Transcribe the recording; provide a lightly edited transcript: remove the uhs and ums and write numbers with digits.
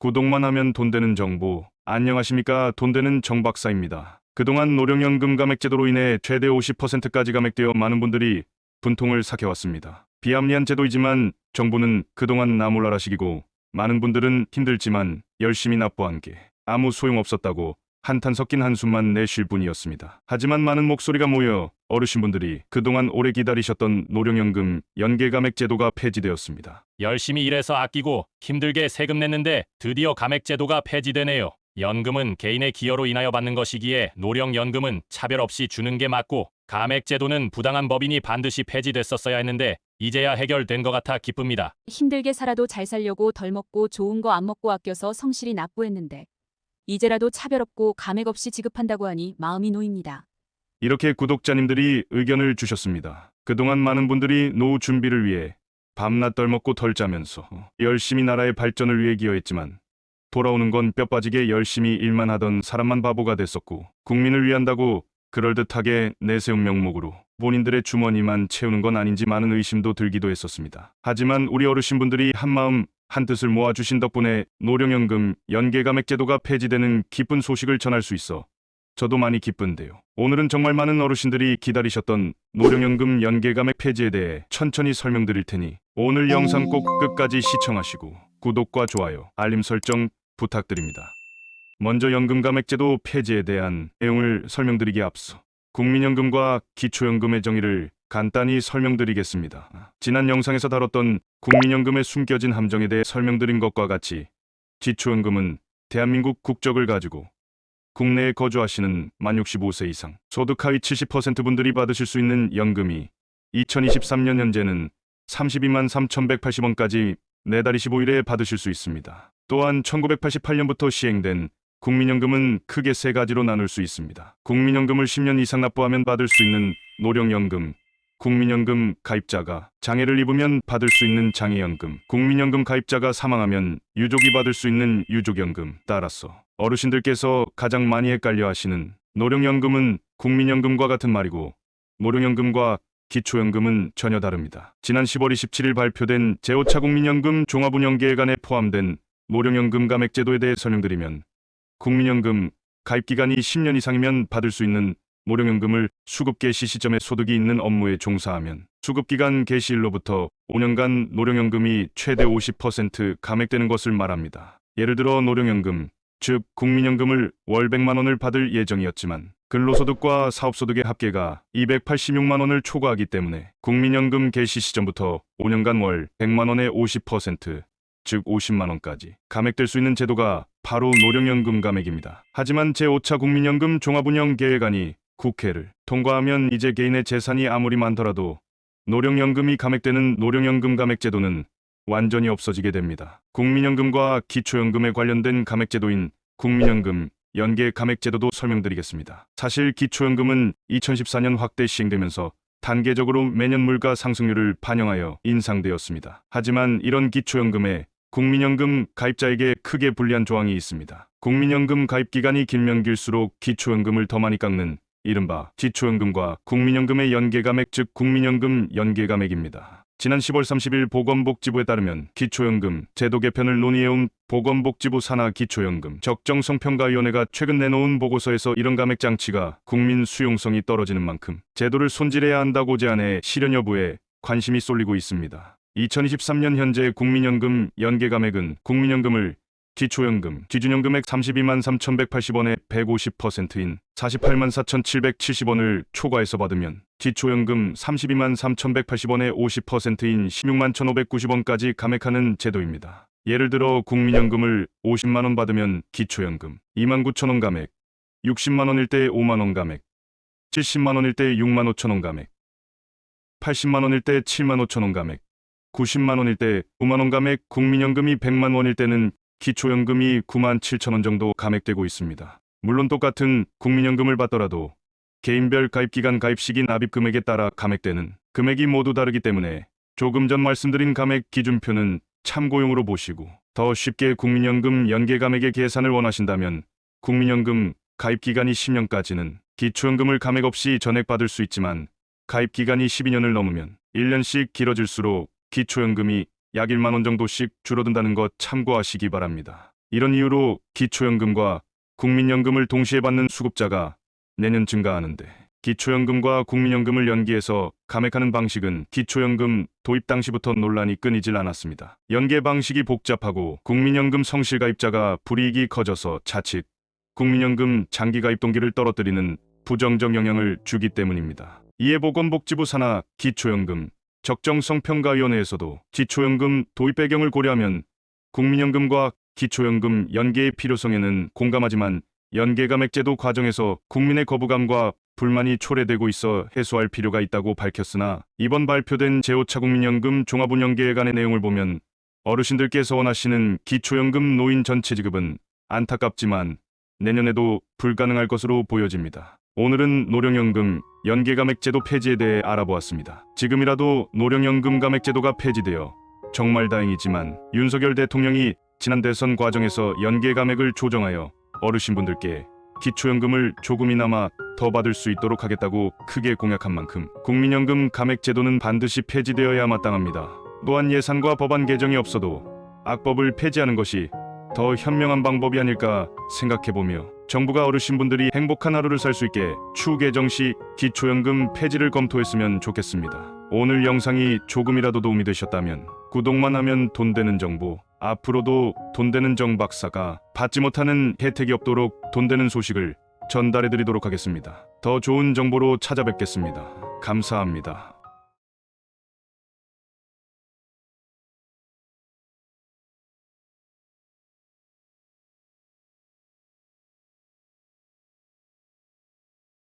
구독만 하면 돈 되는 정보. 안녕하십니까, 돈 되는 정 박사입니다. 그동안 노령연금 감액제도로 인해 최대 50%까지 감액되어 많은 분들이 분통을 삭혀왔습니다. 비합리한 제도이지만 정부는 그동안 나몰라라식이고 많은 분들은 힘들지만 열심히 납부한 게 아무 소용없었다고 한탄 섞인 한숨만 내쉴 뿐이었습니다. 하지만 많은 목소리가 모여 어르신분들이 그동안 오래 기다리셨던 노령연금 연계감액 제도가 폐지되었습니다. 열심히 일해서 아끼고 힘들게 세금 냈는데 드디어 감액제도가 폐지되네요. 연금은 개인의 기여로 인하여 받는 것이기에 노령연금은 차별 없이 주는 게 맞고 감액제도는 부당한 법인이 반드시 폐지됐었어야 했는데 이제야 해결된 것 같아 기쁩니다. 힘들게 살아도 잘 살려고 덜 먹고 좋은 거 안 먹고 아껴서 성실히 납부했는데 이제라도 차별 없고 감액 없이 지급한다고 하니 마음이 놓입니다. 이렇게 구독자님들이 의견을 주셨습니다. 그동안 많은 분들이 노후 준비를 위해 밤낮 덜 먹고 덜 자면서 열심히 나라의 발전을 위해 기여했지만 돌아오는 건 뼈 빠지게 열심히 일만 하던 사람만 바보가 됐었고, 국민을 위한다고 그럴듯하게 내세운 명목으로 본인들의 주머니만 채우는 건 아닌지 많은 의심도 들기도 했었습니다. 하지만 우리 어르신분들이 한마음 한뜻을 모아주신 덕분에 노령연금 연계감액제도가 폐지되는 기쁜 소식을 전할 수 있어 저도 많이 기쁜데요. 오늘은 정말 많은 어르신들이 기다리셨던 노령연금 연계감액 폐지에 대해 천천히 설명드릴 테니 오늘 영상 꼭 끝까지 시청하시고 구독과 좋아요, 알림 설정 부탁드립니다. 먼저 연금감액제도 폐지에 대한 내용을 설명드리기에 앞서 국민연금과 기초연금의 정의를 간단히 설명드리겠습니다. 지난 영상에서 다뤘던 국민연금의 숨겨진 함정에 대해 설명드린 것과 같이 기초연금은 대한민국 국적을 가지고 국내에 거주하시는 만 65세 이상 소득 하위 70% 분들이 받으실 수 있는 연금이 2023년 현재는 32만 3,180원까지 매달 25일에 받으실 수 있습니다. 또한 1988년부터 시행된 국민연금은 크게 세 가지로 나눌 수 있습니다. 국민연금을 10년 이상 납부하면 받을 수 있는 노령연금, 국민연금 가입자가 장애를 입으면 받을 수 있는 장애연금, 국민연금 가입자가 사망하면 유족이 받을 수 있는 유족연금. 따라서 어르신들께서 가장 많이 헷갈려 하시는 노령연금은 국민연금과 같은 말이고 노령연금과 기초연금은 전혀 다릅니다. 지난 10월 27일 발표된 제5차 국민연금 종합운영계획안에 포함된 노령연금 감액제도에 대해 설명드리면 국민연금 가입기간이 10년 이상이면 받을 수 있는 노령연금을 수급 개시 시점에 소득이 있는 업무에 종사하면 수급기간 개시일로부터 5년간 노령연금이 최대 50% 감액되는 것을 말합니다. 예를 들어 노령연금, 즉 국민연금을 월 100만 원을 받을 예정이었지만 근로소득과 사업소득의 합계가 286만 원을 초과하기 때문에 국민연금 개시 시점부터 5년간 월 100만 원의 50%, 즉 50만 원까지 감액될 수 있는 제도가 바로 노령연금 감액입니다. 하지만 제5차 국민연금 종합운영계획안이 국회를 통과하면 이제 개인의 재산이 아무리 많더라도 노령연금이 감액되는 노령연금 감액제도는 완전히 없어지게 됩니다. 국민연금과 기초연금에 관련된 감액제도인 국민연금 연계 감액제도도 설명드리겠습니다. 사실 기초연금은 2014년 확대 시행되면서 단계적으로 매년 물가 상승률을 반영하여 인상되었습니다. 하지만 이런 기초연금에 국민연금 가입자에게 크게 불리한 조항이 있습니다. 국민연금 가입 기간이 길면 길수록 기초연금을 더 많이 깎는 이른바 기초연금과 국민연금의 연계감액, 즉 국민연금 연계감액입니다. 지난 10월 30일 보건복지부에 따르면 기초연금 제도 개편을 논의해온 보건복지부 산하 기초연금 적정성평가위원회가 최근 내놓은 보고서에서 이런 감액 장치가 국민 수용성이 떨어지는 만큼 제도를 손질해야 한다고 제안해 실현 여부에 관심이 쏠리고 있습니다. 2023년 현재 국민연금 연계감액은 국민연금을 기초연금, 기준연금액 32만 3,180원의 150%인 48만 4,770원을 초과해서 받으면 기초연금 32만 3,180원의 50%인 16만 1,590원까지 감액하는 제도입니다. 예를 들어 국민연금을 50만 원 받으면 기초연금 2만 9천 원 감액, 60만 원일 때 5만 원 감액, 70만 원일 때 6만 5천 원 감액, 80만 원일 때 7만 5천 원 감액, 90만 원일 때 9만 원 감액, 국민연금이 100만 원일 때는 기초연금이 9만 7천 원 정도 감액되고 있습니다. 물론 똑같은 국민연금을 받더라도 개인별 가입기간, 가입시기, 납입금액에 따라 감액되는 금액이 모두 다르기 때문에 조금 전 말씀드린 감액 기준표는 참고용으로 보시고, 더 쉽게 국민연금 연계감액의 계산을 원하신다면 국민연금 가입기간이 10년까지는 기초연금을 감액 없이 전액받을 수 있지만 가입기간이 12년을 넘으면 1년씩 길어질수록 기초연금이 약 1만 원 정도씩 줄어든다는 것 참고하시기 바랍니다. 이런 이유로 기초연금과 국민연금을 동시에 받는 수급자가 내년 증가하는데 기초연금과 국민연금을 연계해서 감액하는 방식은 기초연금 도입 당시부터 논란이 끊이질 않았습니다. 연계 방식이 복잡하고 국민연금 성실가입자가 불이익이 커져서 자칫 국민연금 장기가입 동기를 떨어뜨리는 부정적 영향을 주기 때문입니다. 이에 보건복지부 산하 기초연금 적정성평가위원회에서도 기초연금 도입 배경을 고려하면 국민연금과 기초연금 연계의 필요성에는 공감하지만 연계감액제도 과정에서 국민의 거부감과 불만이 초래되고 있어 해소할 필요가 있다고 밝혔으나 이번 발표된 제5차 국민연금 종합운영계획안의 내용을 보면 어르신들께서 원하시는 기초연금 노인 전체 지급은 안타깝지만 내년에도 불가능할 것으로 보여집니다. 오늘은 노령연금 연계감액제도 폐지에 대해 알아보았습니다. 지금이라도 노령연금 감액제도가 폐지되어 정말 다행이지만 윤석열 대통령이 지난 대선 과정에서 연계감액을 조정하여 어르신분들께 기초연금을 조금이나마 더 받을 수 있도록 하겠다고 크게 공약한 만큼 국민연금 감액제도는 반드시 폐지되어야 마땅합니다. 또한 예산과 법안 개정이 없어도 악법을 폐지하는 것이 더 현명한 방법이 아닐까 생각해보며 정부가 어르신분들이 행복한 하루를 살 수 있게 추후 개정 시 기초연금 폐지를 검토했으면 좋겠습니다. 오늘 영상이 조금이라도 도움이 되셨다면 구독만 하면 돈 되는 정보, 앞으로도 돈 되는 정 박사가 받지 못하는 혜택이 없도록 돈 되는 소식을 전달해드리도록 하겠습니다. 더 좋은 정보로 찾아뵙겠습니다. 감사합니다.